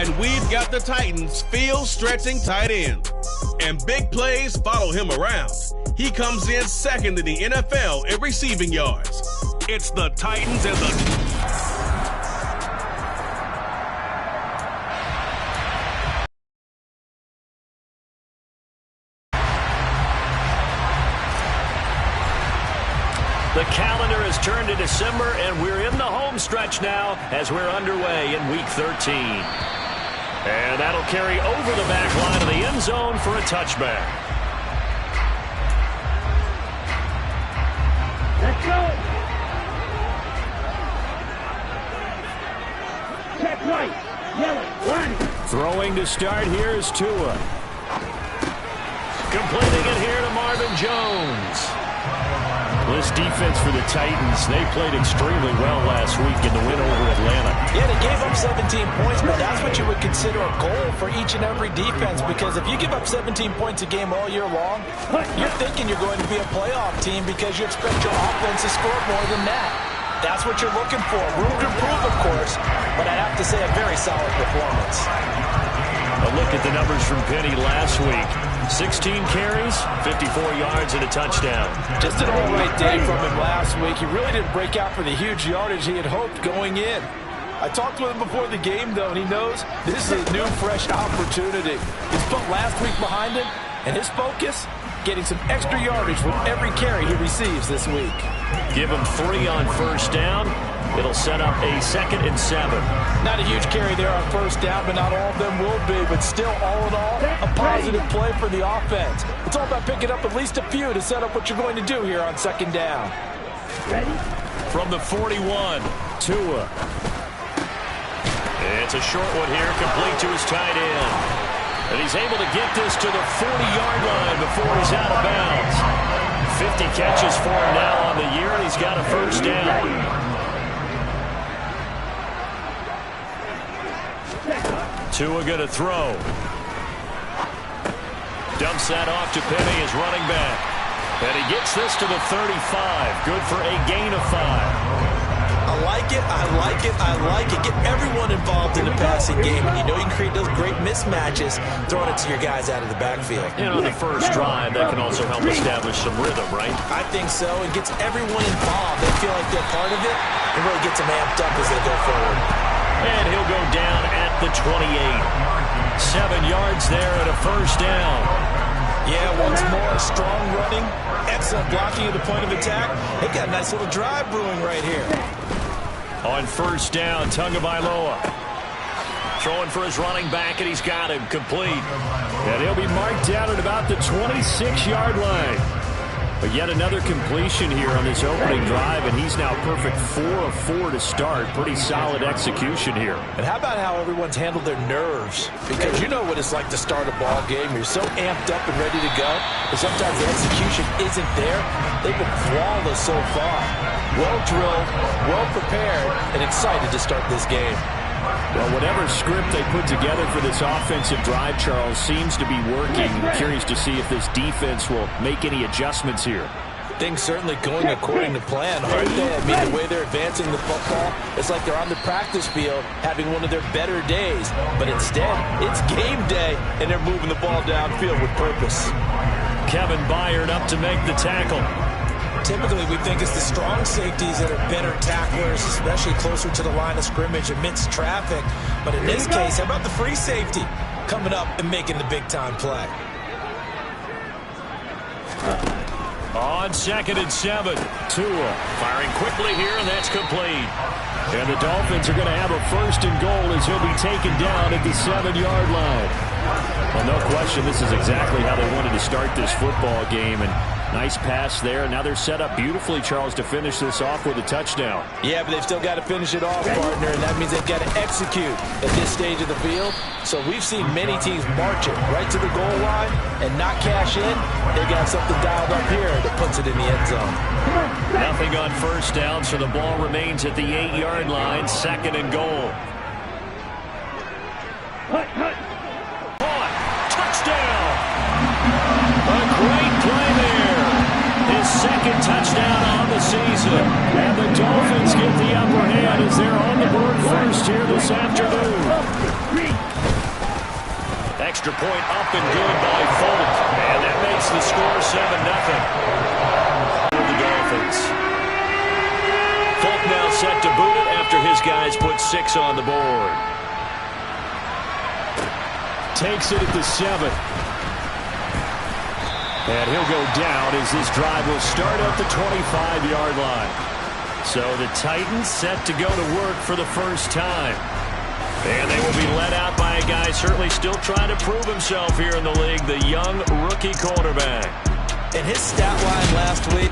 And we've got the Titans' field-stretching tight end. And big plays follow him around. He comes in second in the NFL in receiving yards. It's the Titans and the... The calendar has turned to December, and we're in the home stretch now as we're underway in Week 13. And that'll carry over the back line of the end zone for a touchback. Let's go. Check right. Yellow. Line. Throwing to start here is Tua. Completing it here to Marvin Jones. This defense for the Titans, they played extremely well last week in the win over Atlanta. Yeah, they gave up 17 points, but that's what you would consider a goal for each and every defense, because if you give up 17 points a game all year long, you're thinking you're going to be a playoff team because you expect your offense to score more than that. That's what you're looking for. Room to improve, of course, but I have to say a very solid performance. A look at the numbers from Penny last week. 16 carries, 54 yards, and a touchdown. Just an all-right day from him last week. He really didn't break out for the huge yardage he had hoped going in. I talked with him before the game, though, and he knows this is a new, fresh opportunity. He's put last week behind him, and his focus, getting some extra yardage with every carry he receives this week. Give him 3 on first down. It'll set up a 2nd and 7. Not a huge carry there on first down, but not all of them will be. But still, all in all, a positive play for the offense. It's all about picking up at least a few to set up what you're going to do here on 2nd down. Ready? From the 41, Tua. It's a short one here, complete to his tight end. And he's able to get this to the 40-yard line before he's out of bounds. 50 catches for him now on the year, and he's got a first down. Tua going to throw. Dumps that off to Penny as running back. And he gets this to the 35. Good for a gain of 5. I like it, I like it, I like it. Get everyone involved in the passing game. And you know you can create those great mismatches throwing it to your guys out of the backfield. And on the first drive, that can also help establish some rhythm, right? I think so. It gets everyone involved. They feel like they're part of it. It really gets them amped up as they go forward. And he'll go down at the 28. 7 yards there at a first down. Yeah, once more, strong running, excellent blocking at the point of attack. They've got a nice little drive brewing right here. On first down, Tagovailoa throwing for his running back, and he's got him complete. And he'll be marked down at about the 26-yard line. But yet another completion here on this opening drive, and he's now perfect 4 of 4 to start. Pretty solid execution here. And how about how everyone's handled their nerves? Because you know what it's like to start a ball game. You're so amped up and ready to go, but sometimes the execution isn't there. They've been flawless so far. Well drilled, well prepared, and excited to start this game. Well, whatever script they put together for this offensive drive, Charles, seems to be working. I'm curious to see if this defense will make any adjustments here. Things certainly going according to plan, aren't they? I mean, the way they're advancing the football, it's like they're on the practice field having one of their better days. But instead, it's game day, and they're moving the ball downfield with purpose. Kevin Byard up to make the tackle. Typically, we think it's the strong safeties that are better tacklers, especially closer to the line of scrimmage amidst traffic. But in this case, how about the free safety coming up and making the big-time play? On 2nd and 7, Tua firing quickly here, and that's complete. And the Dolphins are going to have a 1st and goal as he'll be taken down at the 7-yard line. Well, no question, this is exactly how they wanted to start this football game. And nice pass there. Now they're set up beautifully, Charles, to finish this off with a touchdown. Yeah, but they've still got to finish it off, partner, and that means they've got to execute at this stage of the field. So we've seen many teams march it right to the goal line and not cash in. They've got something dialed up here that puts it in the end zone. Nothing on first down, so the ball remains at the 8-yard line, 2nd and goal. Touchdown! A great play there. His 2nd touchdown on the season. And the Dolphins get the upper hand as they're on the board first here this afternoon. extra point up and good by Fulton. And that makes the score 7-0. The Dolphins. Fulton now set to boot it after his guys put 6 on the board. Takes it at the 7. And he'll go down as this drive will start at the 25-yard line. So the Titans set to go to work for the first time. And they will be led out by a guy certainly still trying to prove himself here in the league, the young rookie quarterback. And his stat line last week,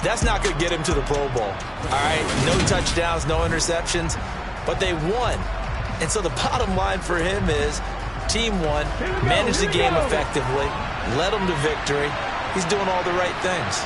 that's not going to get him to the Pro Bowl. All right, no touchdowns, no interceptions, but they won. And so the bottom line for him is team won, managed the game effectively, led them to victory. He's doing all the right things.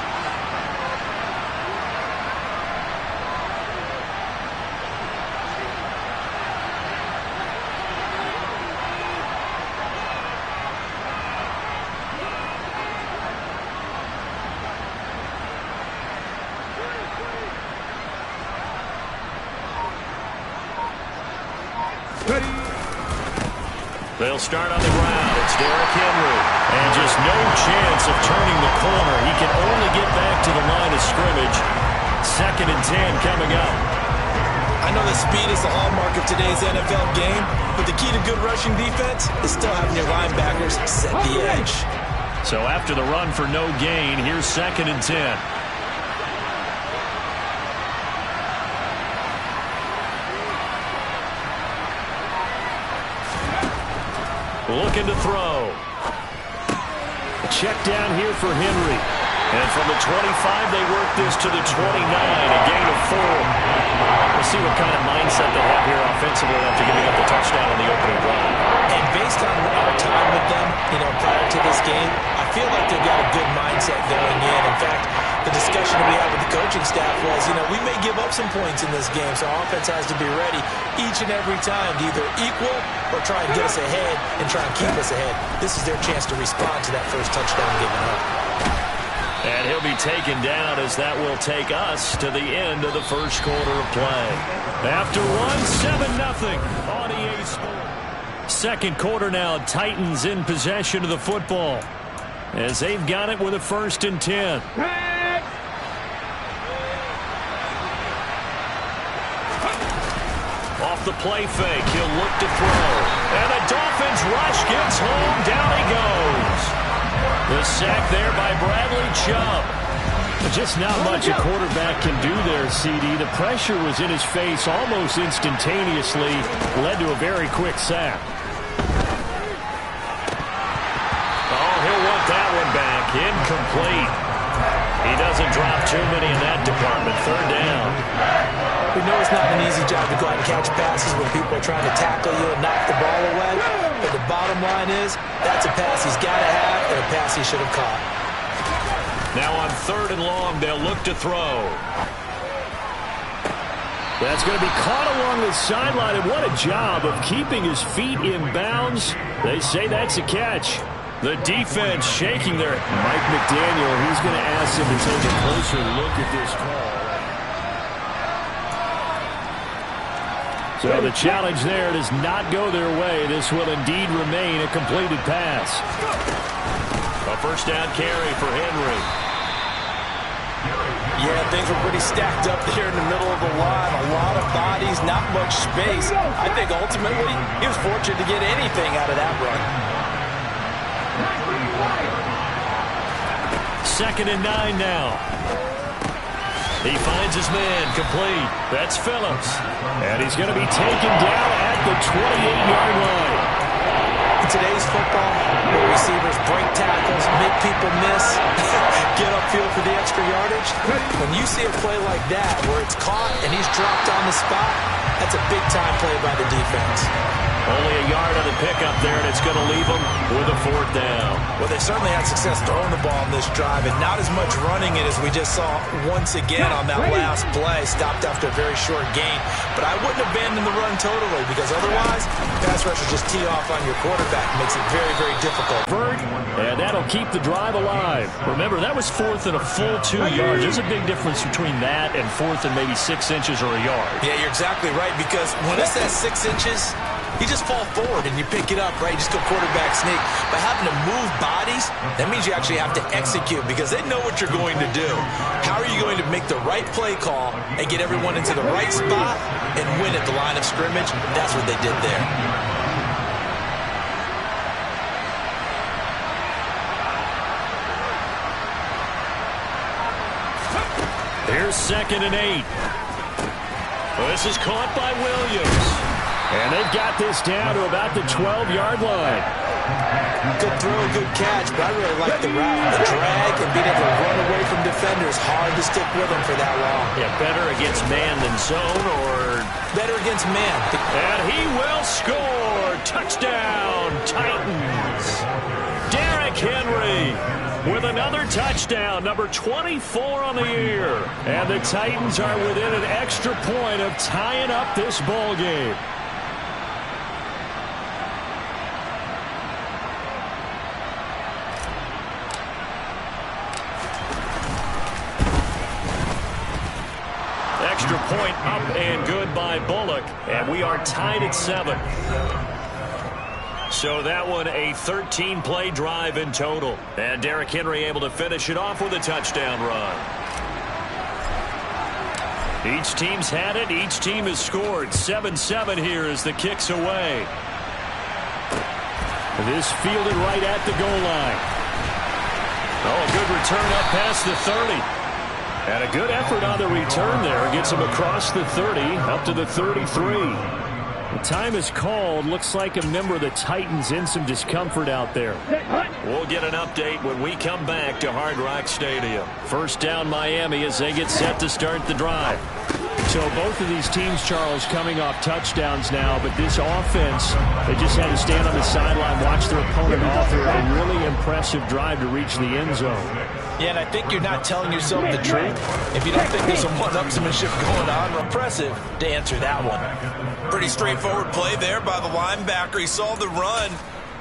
They'll start on the ground. It's Derrick Henry. And just no chance of turning the corner. He can only get back to the line of scrimmage. 2nd and 10 coming up. I know that speed is the hallmark of today's NFL game, but the key to good rushing defense is still having your linebackers set the edge. So after the run for no gain, here's 2nd and 10. Looking to throw. Check down here for Henry. And from the 25, they work this to the 29, a gain of 4. We'll see what kind of mindset they have here offensively after giving up the touchdown on the opening drive. And based on our time with them, prior to this game, I feel like they've got a good mindset going in. In fact, the discussion that we had with the coaching staff was, we may give up some points in this game, so our offense has to be ready each and every time to either equal or try and get us ahead and try and keep us ahead. This is their chance to respond to that first touchdown given up. And he'll be taken down as that will take us to the end of the first quarter of play. After one, 7-0 on EA Sports. Second quarter now, Titans in possession of the football as they've got it with a 1st and 10. Off the play fake, he'll look to throw. And the Dolphins rush gets home, down he goes. The sack there by Bradley Chubb. Just not much a quarterback can do there, CD. The pressure was in his face almost instantaneously, led to a very quick sack. Oh, he'll want that one back. Incomplete. He doesn't drop too many in that department. 3rd down. We know it's not an easy job to go out and catch passes when people are trying to tackle you and knock the ball away. But the bottom line is, that's a pass he's got to have and a pass he should have caught. Now on 3rd and long, they'll look to throw. That's going to be caught along the sideline, and what a job of keeping his feet in bounds. They say that's a catch. The defense shaking their... Mike McDaniel, he's going to ask him to take a closer look at this call. So the challenge there does not go their way. This will indeed remain a completed pass. A 1st down carry for Henry. Yeah, things were pretty stacked up there in the middle of the line. A lot of bodies, not much space. I think ultimately he was fortunate to get anything out of that run. 2nd and 9 now. He finds his man complete. That's Phillips. And he's going to be taken down at the 28-yard line. In today's football, where receivers break tackles, make people miss, get upfield for the extra yardage, when you see a play like that where it's caught and he's dropped on the spot, that's a big-time play by the defense. Only a yard on the pickup there, and it's going to leave them with a 4th down. Well, they certainly had success throwing the ball on this drive, and not as much running it as we just saw once again on that last play. Stopped after a very short gain. But I wouldn't abandon the run totally, because otherwise, pass rushers just tee off on your quarterback. It makes it very, very difficult. And that'll keep the drive alive. Remember, that was 4th and a full 2 yards. There's a big difference between that and 4th and maybe 6 inches or a yard. Yeah, you're exactly right, because when it's at 6 inches, You just fall forward and you pick it up, right? You just go quarterback sneak. But having to move bodies, that means you actually have to execute because they know what you're going to do. How are you going to make the right play call and get everyone into the right spot and win at the line of scrimmage? That's what they did there. Here's 2nd and 8. This is caught by Williams. And they've got this down to about the 12-yard line. Good throw, good catch, but I really like the route. The drag and being able to run away from defenders, hard to stick with them for that long. Yeah, better against man than zone, or better against man. And he will score. Touchdown, Titans. Derrick Henry with another touchdown, number 24 on the year. And the Titans are within an extra point of tying up this ball game. Extra point up and good by Bullock. And we are tied at 7. So that one a 13-play drive in total. And Derrick Henry able to finish it off with a touchdown run. Each team's had it. Each team has scored. 7-7 here as the kick's away. This fielded right at the goal line. Oh, a good return up past the 30. And a good effort on the return there. Gets him across the 30, up to the 33. The time is called. Looks like a member of the Titans in some discomfort out there. We'll get an update when we come back to Hard Rock Stadium. First down Miami as they get set to start the drive. So both of these teams, Charles, coming off touchdowns now, but this offense, they just had to stand on the sideline, watch their opponent offer a really impressive drive to reach the end zone. Yeah, and I think you're not telling yourself the truth if you don't think there's some one-upsmanship going on. Impressive to answer that one. Pretty straightforward play there by the linebacker. He saw the run,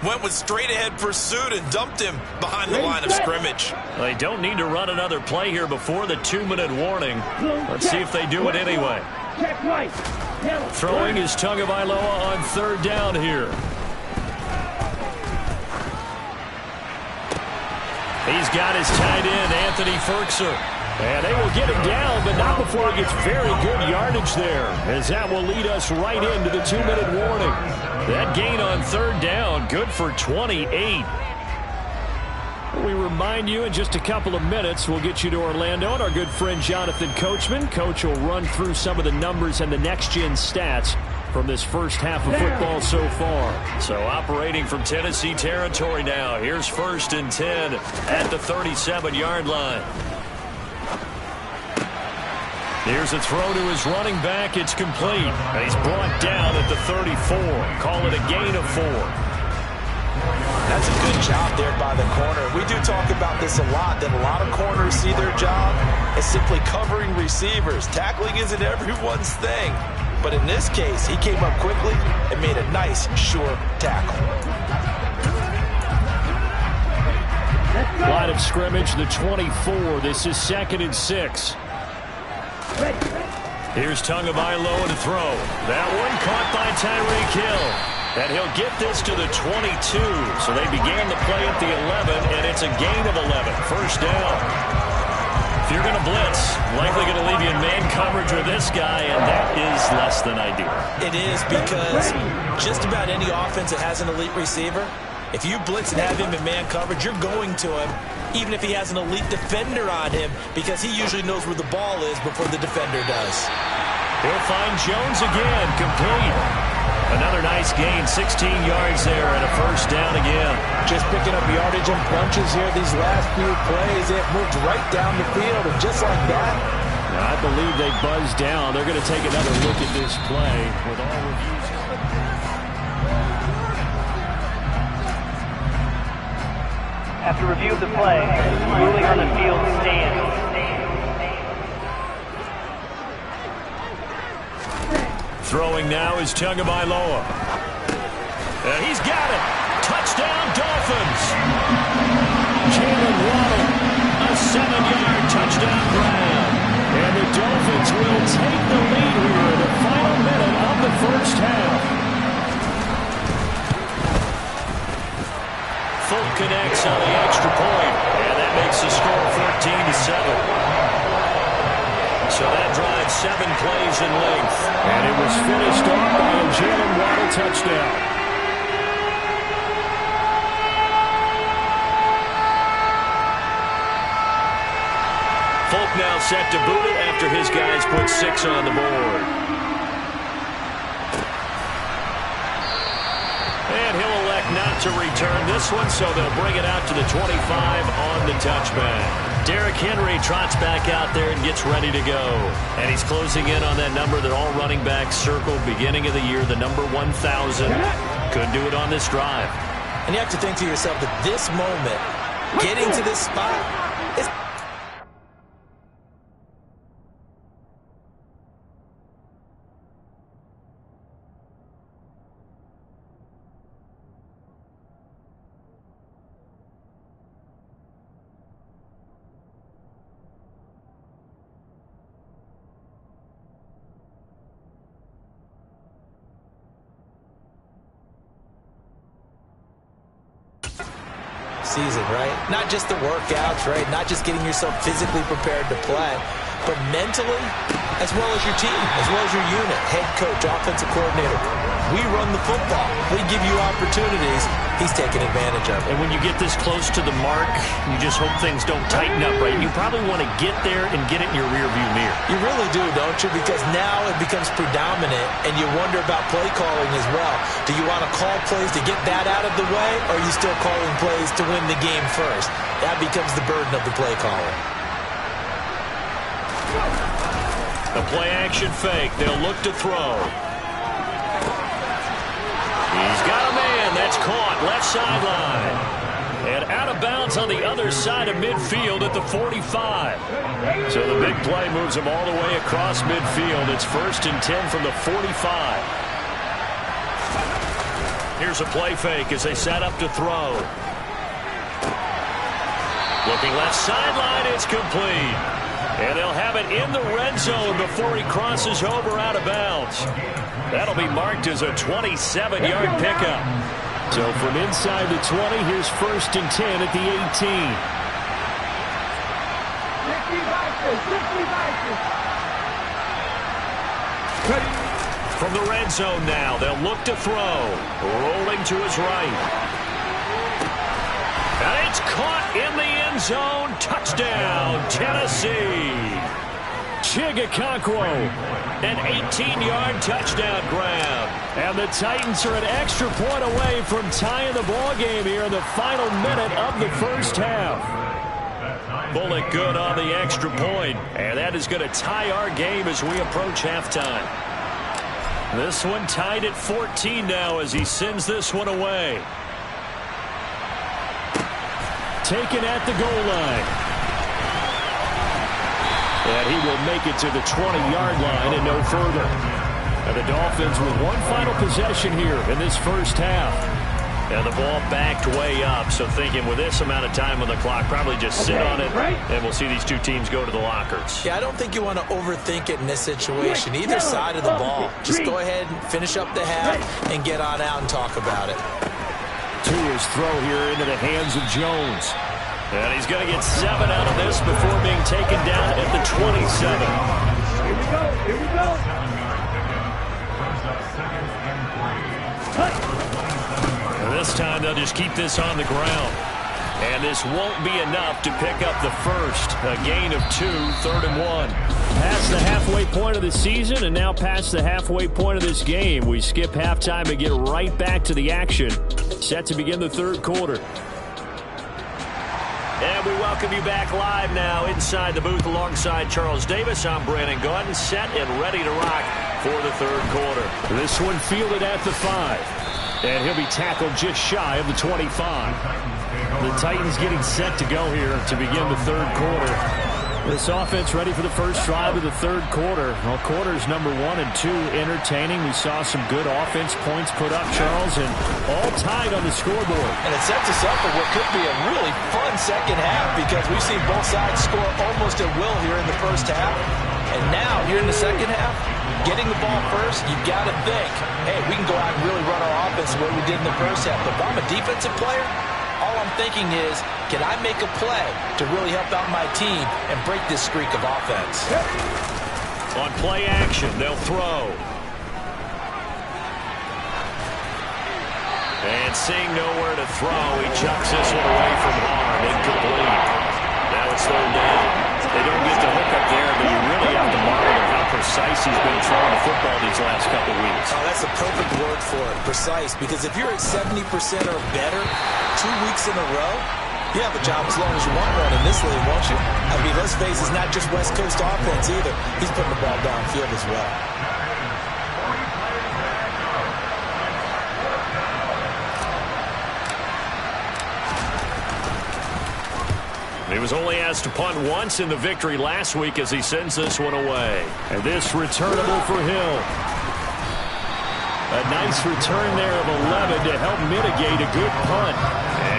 went with straight-ahead pursuit, and dumped him behind the line of scrimmage. They don't need to run another play here before the 2-minute warning. Let's see if they do it anyway. Throwing is Tagovailoa on 3rd down here. He's got his tight end, Anthony Ferkser. And they will get it down, but not before it gets very good yardage there, as that will lead us right into the 2-minute warning. That gain on 3rd down, good for 28. We remind you in just a couple of minutes, we'll get you to Orlando and our good friend Jonathan Coachman. Coach will run through some of the numbers and the next-gen stats from this first half of football so far. So operating from Tennessee territory now. Here's 1st and 10 at the 37-yard line. Here's a throw to his running back. It's complete. And he's brought down at the 34. Call it a gain of 4. That's a good job there by the corner. We do talk about this a lot, that a lot of corners see their job as simply covering receivers. Tackling isn't everyone's thing. But in this case, he came up quickly and made a nice, sure tackle. Line of scrimmage, the 24. This is 2nd and 6. Here's Tagovailoa to throw. That one caught by Tyreek Hill. And he'll get this to the 22. So they began the play at the 11, and it's a gain of 11. First down. If you're going to blitz, likely going to leave you in man coverage with this guy, and that is less than ideal. It is, because just about any offense that has an elite receiver, if you blitz and have him in man coverage, you're going to him, even if he has an elite defender on him, because he usually knows where the ball is before the defender does. He'll find Jones again, complete. Another nice gain, 16 yards there, and a first down again. Just picking up yardage in bunches here these last few plays. It moved right down the field, and just like that. I believe they buzzed down. They're going to take another look at this play with all reviews. After review of the play, ruling on the field stands. Throwing now is Tagovailoa. He's got it. Touchdown, Dolphins. Jalen Waddle, a 7-yard touchdown grab. And the Dolphins will take the lead here in the final minute of the first half. Folk connects on the extra point, and that makes the score 14-7. So that drive 7 plays in length. And it was finished off by a Jalen Waddle touchdown. Folk now set to boot it after his guys put 6 on the board. And he'll elect not to return this one, so they'll bring it out to the 25 on the touchback. Derrick Henry trots back out there and gets ready to go. And he's closing in on that number that all running backs circled beginning of the year, the number 1,000. Couldn't do it on this drive. And you have to think to yourself that this moment, getting to this spot, is season, right? Not just the workouts, right? Not just getting yourself physically prepared to play, but mentally, as well as your team, as well as your unit, head coach, offensive coordinator. We run the football. We give you opportunities. He's taking advantage of it. And when you get this close to the mark, you just hope things don't tighten up, right? You probably want to get there and get it in your rearview mirror. You really do, don't you? Because now it becomes predominant, and you wonder about play calling as well. Do you want to call plays to get that out of the way, or are you still calling plays to win the game first? That becomes the burden of the play caller. A play-action fake. They'll look to throw. He's got a man. That's caught. Left sideline. And out of bounds on the other side of midfield at the 45. So the big play moves him all the way across midfield. It's 1st and 10 from the 45. Here's a play fake as they set up to throw. Looking left sideline. It's complete. And they'll have it in the red zone before he crosses over out of bounds. That'll be marked as a 27-yard pickup. So from inside the 20, here's 1st and 10 at the 18. From the red zone now, they'll look to throw. Rolling to his right. And it's caught in the end zone. Touchdown, Tennessee. Chigakonkwo, an 18-yard touchdown grab. And the Titans are an extra point away from tying the ball game here in the final minute of the first half. Bullock good on the extra point, and that is going to tie our game as we approach halftime. This one tied at 14 now as he sends this one away. Taken at the goal line. And he will make it to the 20-yard line and no further. And the Dolphins with one final possession here in this first half. And the ball backed way up, so thinking with this amount of time on the clock, probably just sit on it, and we'll see these two teams go to the lockers. Yeah, I don't think you want to overthink it in this situation, either side of the ball. Just go ahead and finish up the half and get on out and talk about it. Tua's throw here into the hands of Jones. And he's going to get 7 out of this before being taken down at the 27. Here we go. Here we go. And this time they'll just keep this on the ground. And this won't be enough to pick up the first. A gain of 2, 3rd and 1. Past the halfway point of the season and now past the halfway point of this game. We skip halftime and get right back to the action. Set to begin the third quarter. And we welcome you back live now inside the booth alongside Charles Davis. I'm Brandon Gaudin, set and ready to rock for the third quarter. This one fielded at the 5. And he'll be tackled just shy of the 25. The Titans getting set to go here to begin the third quarter. This offense ready for the first drive of the third quarter. Well, quarters number 1 and 2 entertaining. We saw some good offense points put up, Charles, and all tied on the scoreboard. And it sets us up for what could be a really fun second half because we've seen both sides score almost at will here in the first half. And now, here in the second half, getting the ball first, you've got to think, hey, we can go out and really run our offense the way we did in the first half. But if I'm a defensive player, all I'm thinking is, can I make a play to really help out my team and break this streak of offense? On play action, they'll throw. And seeing nowhere to throw, he chucks this one away from harm. Incomplete. Now it's third down. They don't get the hook up there, but you really have to marvel at how precise he's been throwing the football these last couple weeks. Oh, that's a perfect word for it, precise, because if you're at 70% or better 2 weeks in a row, you have a job as long as you want one in this league, won't you? I mean, let's face it, it's not just West Coast offense either. He's putting the ball downfield as well. He was only asked to punt once in the victory last week as he sends this one away. And this returnable for Hill. A nice return there of 11 to help mitigate a good punt.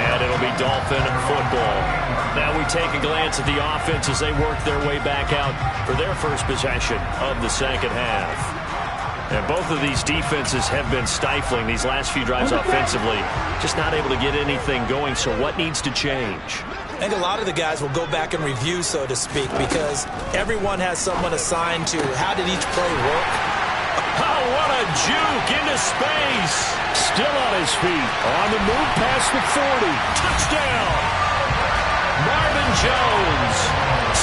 And it'll be Dolphin football. Now we take a glance at the offense as they work their way back out for their first possession of the second half. And both of these defenses have been stifling these last few drives offensively. Just not able to get anything going, so what needs to change? I think a lot of the guys will go back and review, so to speak, because everyone has someone assigned to how did each play work. Oh, what a juke into space. Still on his feet. On the move past the 40. Touchdown. Marvin Jones,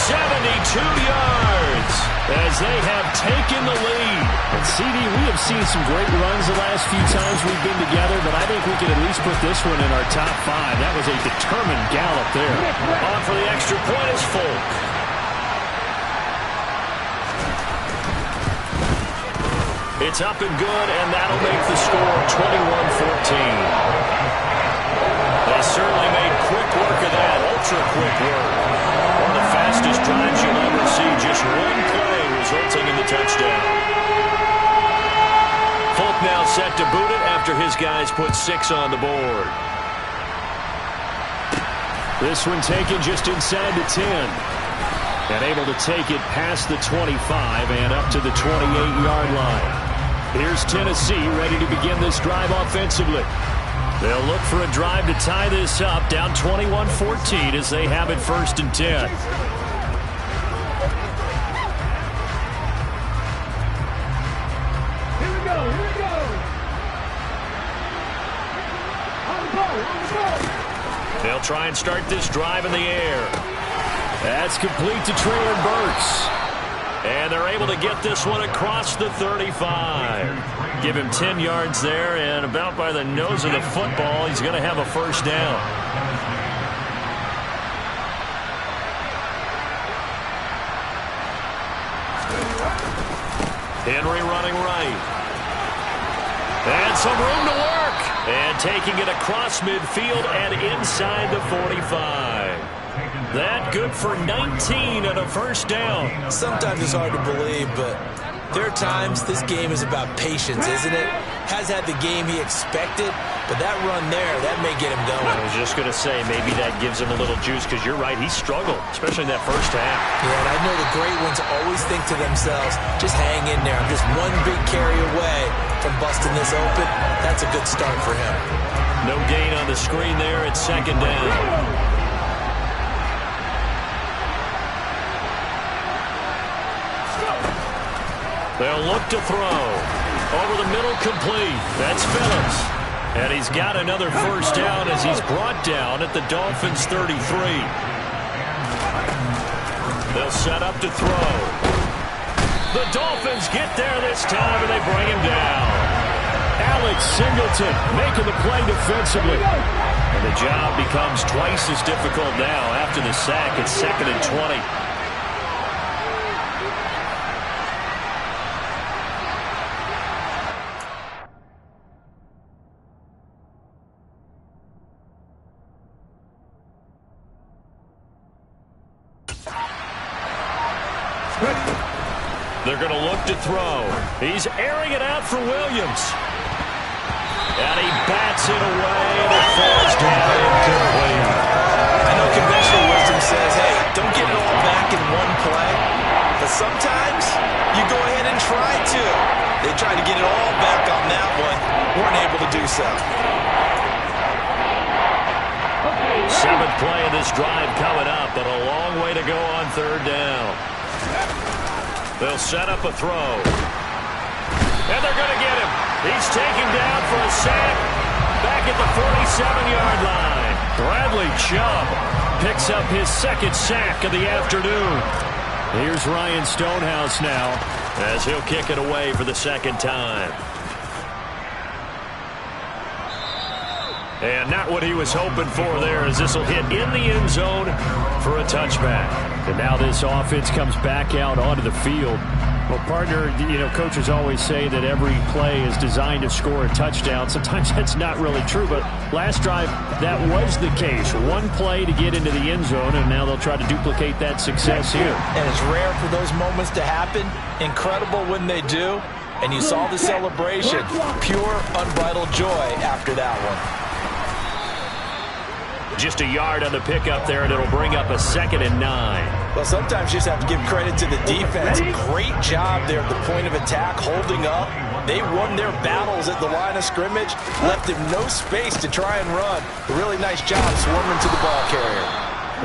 72 yards as they have taken the lead. And CD, we have seen some great runs the last few times we've been together, but I think we can at least put this one in our top 5. That was a determined gallop there. On for the extra point is Folk. It's up and good, and that'll make the score 21-14. They certainly made quick work of that, ultra-quick work. One of the fastest drives you'll ever see, just one play resulting in the touchdown. Folk now set to boot it after his guys put 6 on the board. This one taken just inside the 10. And able to take it past the 25 and up to the 28-yard line. Here's Tennessee ready to begin this drive offensively. They'll look for a drive to tie this up, down 21-14 as they have it 1st and 10. Here we go, here we go. On the ball. They'll try and start this drive in the air. That's complete to Treylon Burks. And they're able to get this one across the 35. Give him 10 yards there, and about by the nose of the football, he's going to have a first down. Henry running right. And some room to work. And taking it across midfield and inside the 45. That good for 19 and a first down. Sometimes it's hard to believe, but there are times this game is about patience, isn't it? Has had the game he expected, but that run there, that may get him going. I was just going to say, maybe that gives him a little juice, because you're right, he struggled, especially in that first half. Yeah, and I know the great ones always think to themselves, just hang in there. I'm just one big carry away from busting this open. That's a good start for him. No gain on the screen there. It's 2nd down. They'll look to throw. Over the middle, complete. That's Phillips. And he's got another first down as he's brought down at the Dolphins' 33. They'll set up to throw. The Dolphins get there this time, and they bring him down. Alex Singleton making the play defensively. And the job becomes twice as difficult now after the sack. It's 2nd and 20. They're going to look to throw. He's airing it out for Williams. And he bats it away, and it falls down incomplete. I know conventional wisdom says, hey, don't get it all back in one play. But sometimes you go ahead and try to. They tried to get it all back on that one. Weren't able to do so. Seventh play of this drive coming up, but a long way to go on third down. They'll set up a throw. And they're going to get him. He's taken down for a sack back at the 47-yard line. Bradley Chubb picks up his second sack of the afternoon. Here's Ryan Stonehouse now as he'll kick it away for the second time. And not what he was hoping for there, as this will hit in the end zone for a touchback. And now this offense comes back out onto the field. Well, partner, coaches always say that every play is designed to score a touchdown. Sometimes that's not really true, but last drive, that was the case. One play to get into the end zone, and now they'll try to duplicate that success here. And it's rare for those moments to happen. Incredible when they do. And you saw the celebration. Pure, unbridled joy after that one. Just a yard on the pickup there, and it'll bring up a 2nd and 9. Well, sometimes you just have to give credit to the defense. Great job there at the point of attack, holding up. They won their battles at the line of scrimmage, left him no space to try and run. A really nice job swarming to the ball carrier.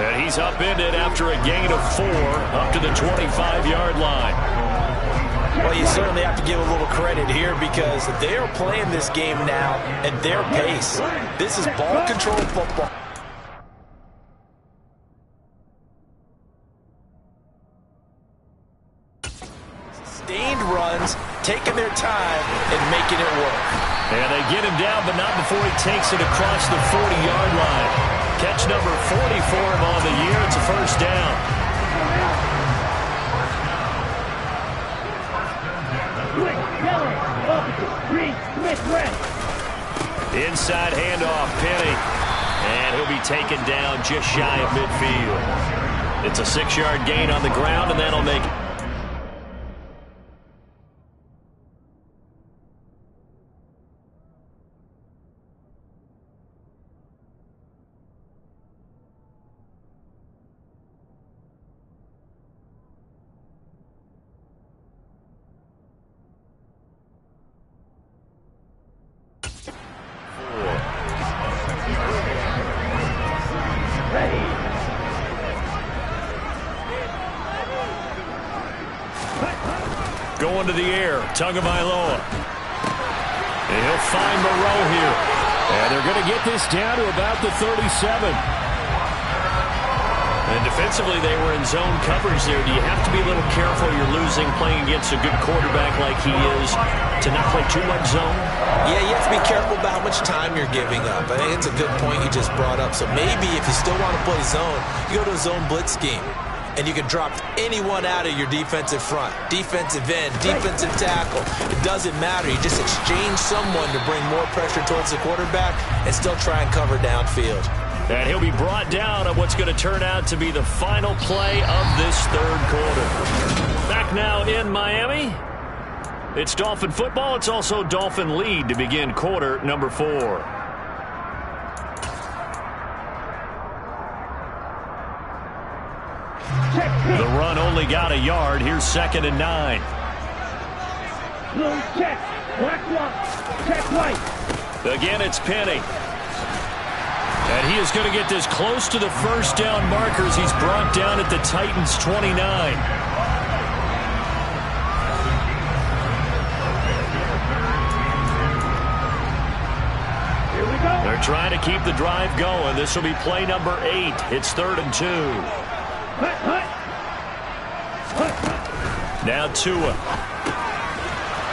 And he's upended after a gain of 4 up to the 25-yard line. Well, you certainly have to give a little credit here because they are playing this game now at their pace. This is ball control football. Sustained runs, taking their time and making it work. And they get him down, but not before he takes it across the 40-yard line. Catch number 40 for him on the year. It's a first down. Inside handoff, Penny. And he'll be taken down just shy of midfield. It's a 6-yard gain on the ground, and that'll make it. Going to the air, Tagovailoa. And he'll find Moreau here. And they're going to get this down to about the 37. And defensively, they were in zone coverage there. Do you have to be a little careful? You're losing playing against a good quarterback like he is to not play too much zone? Yeah, you have to be careful about how much time you're giving up. I think it's a good point you just brought up. So maybe if you still want to play zone, you go to a zone blitz scheme. And you can drop anyone out of your defensive front, defensive end, defensive tackle. It doesn't matter. You just exchange someone to bring more pressure towards the quarterback and still try and cover downfield. And he'll be brought down on what's going to turn out to be the final play of this third quarter. Back now in Miami. It's Dolphin football. It's also Dolphin lead to begin quarter number 4. The run only got a yard. Here's 2nd and 9. Check. Black one. Check white. Again, it's Penny. And he is going to get this close to the first down markers. He's brought down at the Titans' 29. Here we go. They're trying to keep the drive going. This will be play number 8. It's 3rd and 2. Now Tua.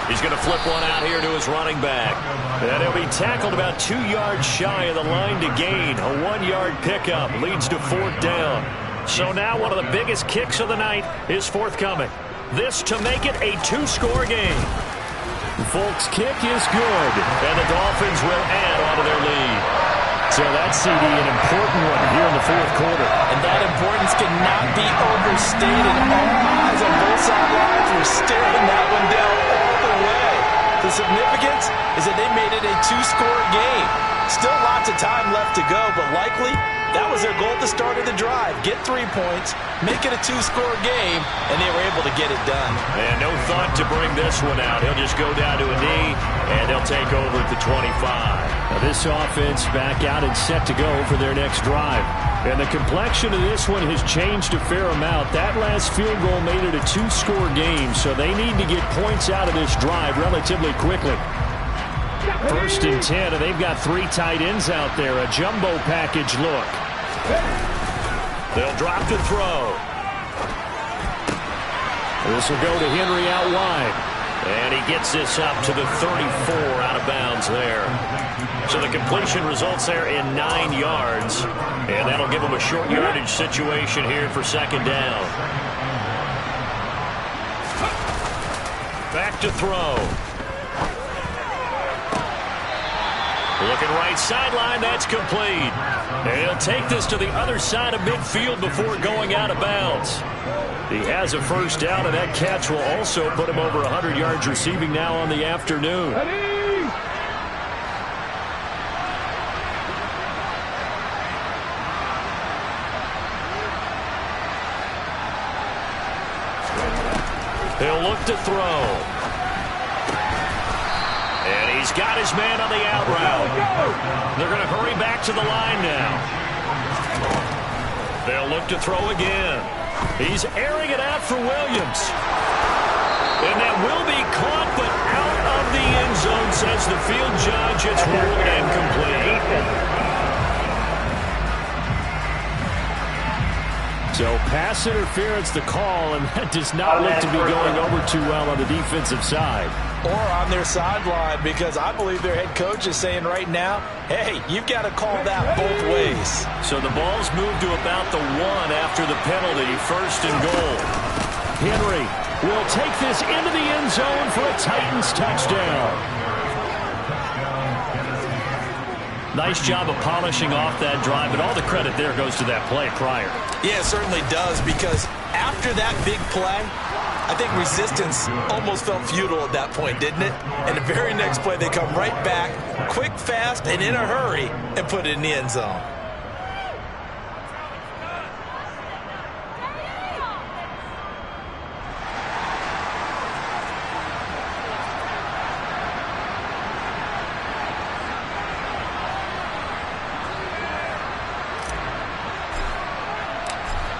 He's going to flip one out here to his running back. And he'll be tackled about 2 yards shy of the line to gain. A 1-yard pickup leads to 4th down. So now one of the biggest kicks of the night is forthcoming. This to make it a 2-score game. Folks' kick is good. And the Dolphins will add onto their lead. So that's, CD, an important one here in the 4th quarter. And that importance cannot be overstated. All eyes on both sidelines were staring that one down all the way. The significance is that they made it a 2-score game. Still lots of time left. left to go, but likely that was their goal at the start of the drive. Get 3 points, make it a 2-score game, and they were able to get it done. And no thought to bring this one out. He'll just go down to a knee, and he'll take over at the 25. Now this offense back out and set to go for their next drive. And the complexion of this one has changed a fair amount. That last field goal made it a 2-score game, so they need to get points out of this drive relatively quickly. 1st and 10, and they've got 3 tight ends out there. A jumbo package look. They'll drop to throw. This will go to Henry out wide. And he gets this up to the 34 out of bounds there. So the completion results there in 9 yards. And that'll give them a short yardage situation here for 2nd down. Back to throw. Looking right sideline, that's complete. And he'll take this to the other side of midfield before going out of bounds. He has a 1st down, and that catch will also put him over 100 yards receiving now on the afternoon. He'll look to throw. And he's got his man on the out route. They're going to hurry back to the line now. They'll look to throw again. He's airing it out for Williams. And that will be caught, but out of the end zone, says the field judge. It's ruled incomplete. So pass interference the call, and that does not look to be going over too well on the defensive side. Or on their sideline, because I believe their head coach is saying right now, hey, you've got to call that both ways. So the ball's moved to about the 1 after the penalty, 1st and goal. Henry will take this into the end zone for a Titans touchdown. Nice job of polishing off that drive, but all the credit there goes to that play prior. Yeah, it certainly does, because after that big play, I think resistance almost felt futile at that point, didn't it? And the very next play, they come right back, quick, fast, and in a hurry, and put it in the end zone.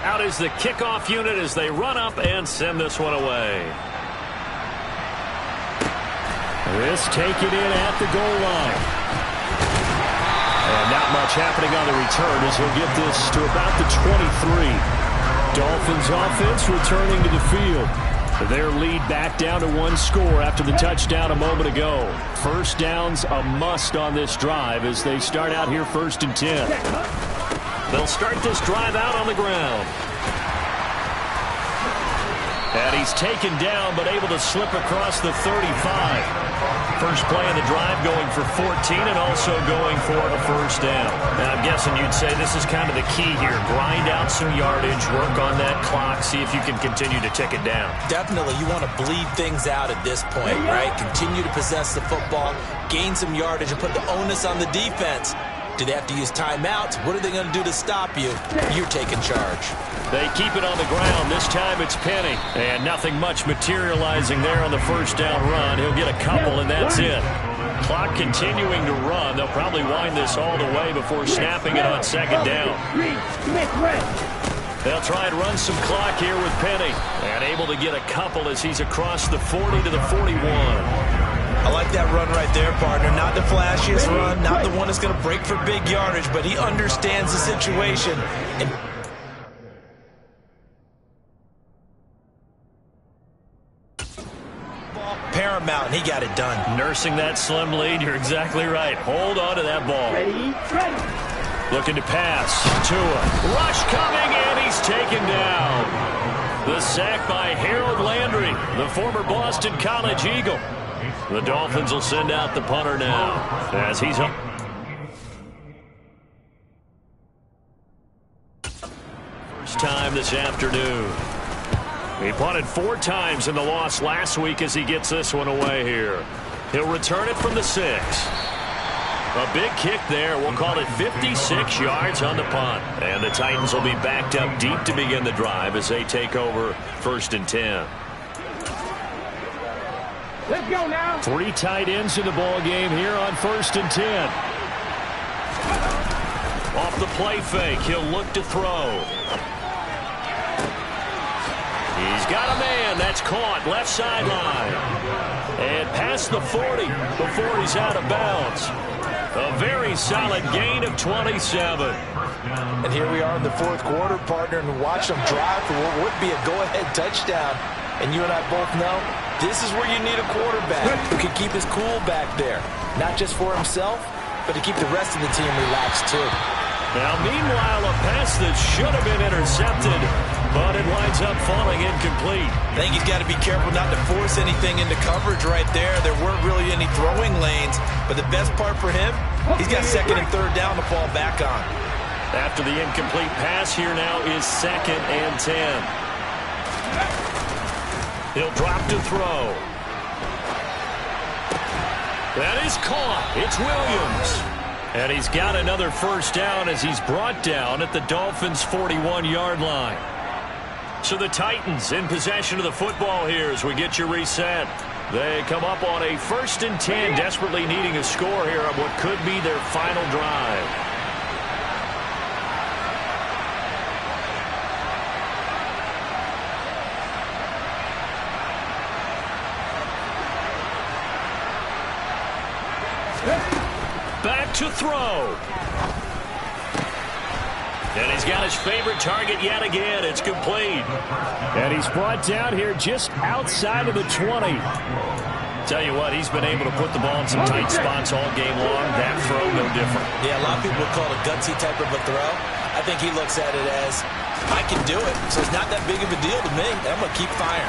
Out is the kickoff unit as they run up and send this one away. This taken in at the goal line. And not much happening on the return as he'll get this to about the 23. Dolphins offense returning to the field. Their lead back down to 1 score after the touchdown a moment ago. 1st down's a must on this drive as they start out here 1st and 10. They'll start this drive out on the ground. And he's taken down, but able to slip across the 35. First play of the drive going for 14 and also going for a 1st down. And I'm guessing you'd say this is kind of the key here. Grind out some yardage, work on that clock, see if you can continue to tick it down. Definitely. You want to bleed things out at this point, right? Continue to possess the football, gain some yardage, and put the onus on the defense. Do they have to use timeouts? What are they going to do to stop you? You're taking charge. They keep it on the ground. This time it's Penny. And nothing much materializing there on the 1st down run. He'll get a couple, and that's it. Clock continuing to run. They'll probably wind this all the way before snapping it on 2nd down. They'll try and run some clock here with Penny. And able to get a couple as he's across the 40 to the 41. I like that run right there, partner. Not the flashiest run, not the one that's going to break for big yardage, but he understands the situation. And paramount, and he got it done. Nursing that slim lead, you're exactly right. Hold on to that ball. Looking to pass. Tua. Rush coming, and he's taken down. The sack by Harold Landry, the former Boston College Eagle. The Dolphins will send out the punter now as he's up. First time this afternoon. He punted 4 times in the loss last week as he gets this one away here. He'll return it from the 6. A big kick there. We'll call it 56 yards on the punt. And the Titans will be backed up deep to begin the drive as they take over 1st and 10. Let's go now. 3 tight ends in the ball game here on 1st and 10. Off the play fake, he'll look to throw. He's got a man. That's caught left sideline. And past the 40 before he's out of bounds. A very solid gain of 27. And here we are in the 4th quarter, partner, and watch them drive for what would be a go-ahead touchdown. And you and I both know this is where you need a quarterback who can keep his cool back there. Not just for himself, but to keep the rest of the team relaxed too. Now, meanwhile, a pass that should have been intercepted, but it winds up falling incomplete. I think he's got to be careful not to force anything into coverage right there. There weren't really any throwing lanes, but the best part for him, he's got 2nd and 3rd down to fall back on. After the incomplete pass, here now is 2nd and 10. He'll drop to throw. That is caught. It's Williams. And he's got another 1st down as he's brought down at the Dolphins' 41-yard line. So the Titans in possession of the football here as we get you reset. They come up on a 1st and 10, desperately needing a score here on what could be their final drive. Back to throw. And he's got his favorite target yet again. It's complete. And he's brought down here just outside of the 20. Tell you what, he's been able to put the ball in some tight spots all game long. That throw, no different. Yeah, a lot of people would call it a gutsy type of a throw. I think he looks at it as, I can do it, so it's not that big of a deal to me. I'm going to keep firing.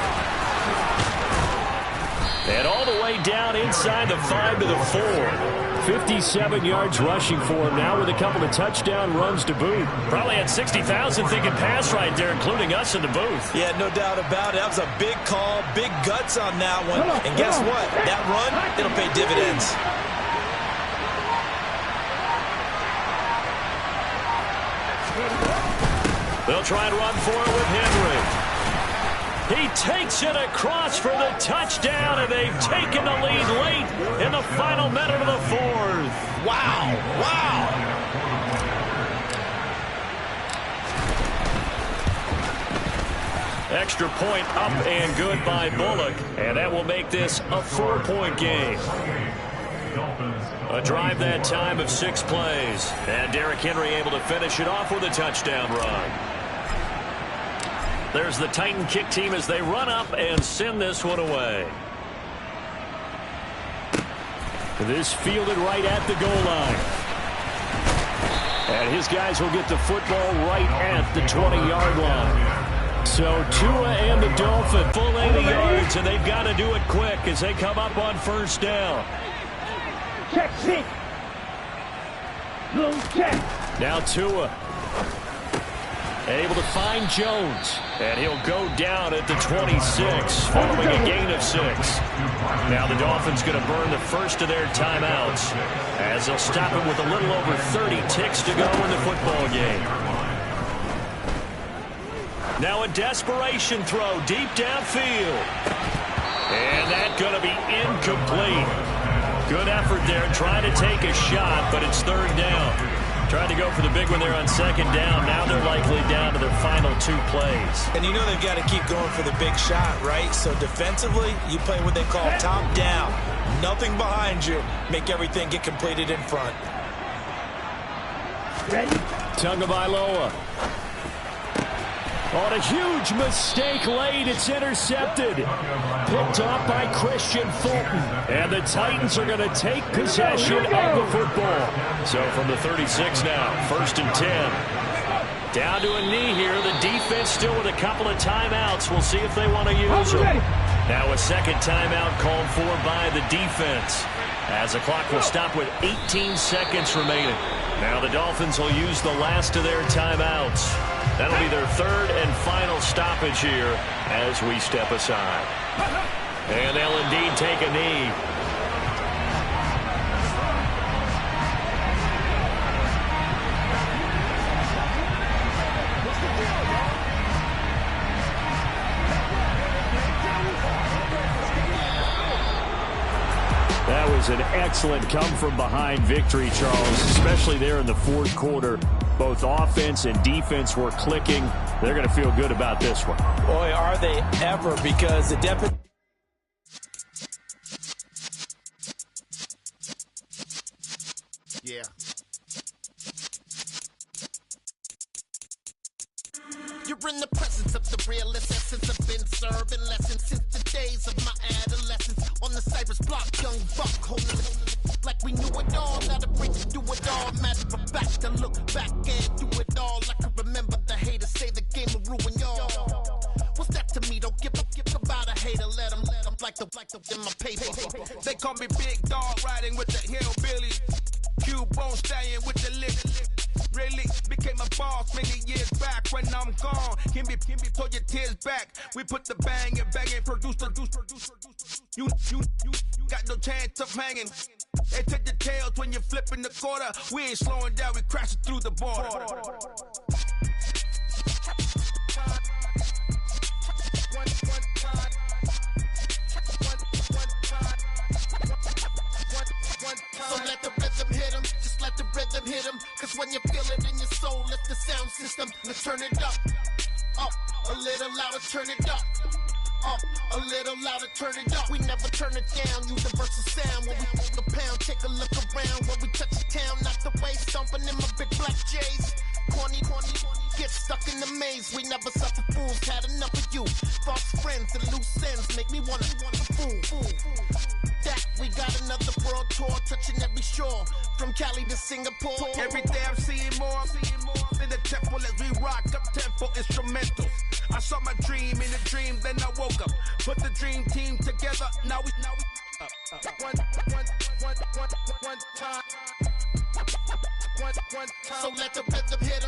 And all the way down inside the 5 to the 4. 57 yards rushing for him now with a couple of touchdown runs to boot. Probably had 60,000 thinking pass right there, including us in the booth. Yeah, no doubt about it. That was a big call, big guts on that one. And guess what? That run, it'll pay dividends. They'll try and run for it with Henry. He takes it across for the touchdown, and they've taken the lead late in the final minute of the 4th. Wow, wow. Extra point up and good by Bullock, and that will make this a 4-point game. A drive that time of 6 plays, and Derrick Henry able to finish it off with a touchdown run. There's the Titan kick team as they run up and send this one away. This fielded right at the goal line. And his guys will get the football right at the 20-yard line. So Tua and the Dolphins full 80 yards, and they've got to do it quick as they come up on 1st down. Check, check. Little check. Now Tua. Able to find Jones. And he'll go down at the 26, following a gain of 6. Now the Dolphins going to burn the first of their timeouts as they'll stop it with a little over 30 ticks to go in the football game. Now a desperation throw deep downfield. And that's going to be incomplete. Good effort there trying to take a shot, but it's 3rd down. Trying to go for the big one there on 2nd down. Now they're likely down to their final 2 plays. And you know they've got to keep going for the big shot, right? So defensively, you play what they call top down. Nothing behind you. Make everything get completed in front. Ready? Tagovailoa. On a huge mistake late, it's intercepted. Picked off by Christian Fulton. And the Titans are going to take possession of the football. So from the 36 now, 1st and 10. Down to a knee here. The defense still with a couple of timeouts. We'll see if they want to use them. Now a 2nd timeout called for by the defense, as the clock will stop with 18 seconds remaining. Now the Dolphins will use the last of their timeouts. That'll be their 3rd and final stoppage here as we step aside. And they'll indeed take a knee. was an excellent come-from-behind victory, Charles, especially there in the fourth quarter. Both offense and defense were clicking. They're going to feel good about this one. Boy, are they ever, because the depth. Yeah. You're in the presence of the realest essence. I've been serving lessons since the days of my adolescence. On the Cypress block, young buck, holding it like we knew it all. Now to break to do it all. Matter of fact, to look back and do it all. I can remember the haters say the game will ruin y'all. What's that to me? Don't give about a hater. Let them like the in my paper. They call me Big Dog, riding with the hillbillies. Q-Bone staying with the lip. Really became a boss many years back. When I'm gone, can be pull your tears back. We put the bang and produce. You got no chance of hanging. They take the tails when you're flipping the quarter. We ain't slowing down, we crashing through the border. So let the rhythm hit him, just let the rhythm hit him. Cause when you feel it in your soul, lift the sound system. Let's turn it up, a little louder, turn it up. A little louder, turn it up. We never turn it down, universal sound. When we move the pound, take a look around. When we touch the town, knock the way, stomping in my big black J's. Corny, get stuck in the maze. We never suffer fools, had enough of you. False friends and loose ends make me wanna fool. That we got another world tour, touching every shore, from Cali to Singapore. Every day I'm seeing more in the temple as we rock up tempo instrumentals. I saw my dream in a dream, then I woke up. Put the dream team together, now we one time. So let the rhythm hit 'em.